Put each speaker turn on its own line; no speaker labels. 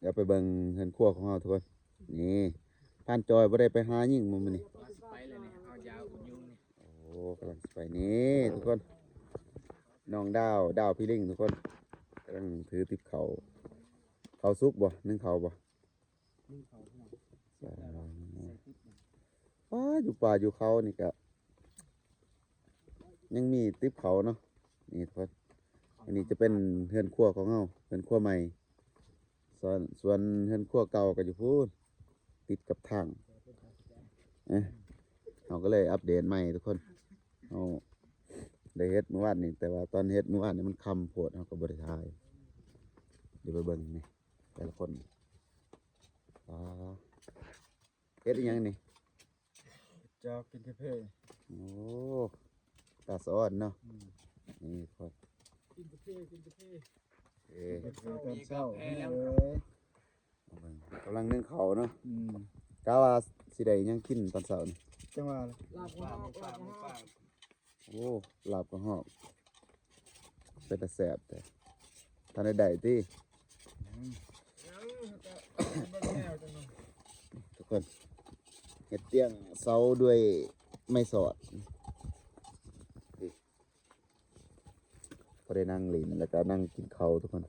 เดี๋ยวไปเบิ่งเฮือนครัวของเราทุกคนนี่ท่านจอยบ่ได้ไปหายิ่งมันนี่
ไปเลยเนี่ยเอายาวยุ่งนี่
โอ้กำลังไปนี่ทุกคนน้องดาวพี่ลิงทุกคนกำลังถือติบเขาซุกบ่นึ่งเขาบ่อยู่ป่าอยู่เขานี่ก็ยังมีติบเขาเนาะนี่ทุกคนอันนี้จะเป็นเฮือนครัวของเราเฮือนครัวใหม่ส่วนเฮือนครัวเก่าก็อยู่พูดติดกับทางเราก็เลยอัปเดตใหม่ทุกคนเอาได้เฮ็ดเมื่อวานนี่แต่ว่าตอนเฮ็ดเมื่อวานนี่มันคำโพดเราก็บริทายเดี๋ยวไปเบิ่งนี่แต่ละคนเฮ็ดอีหยังนี่
จอกกินเพ่
โอ้ตาซ้อนเนาะนี่ทุกคน
กินเพ่กินเพ่
ต
อนเช้า
กำลังนึ่งเขาเนาะกะว่าสิได้ยังกินตอนเช้านี่
จังหวะลาบกระหอบ
โอ้ลาบกระหอบเป็นตาแสบแต่ทานได้ที่ทุกคนเห็ดเตี้ยงเสาด้วยไม่สอดพอได้นั่งหลินแล้วก็นั่งกินข้าวทุกคน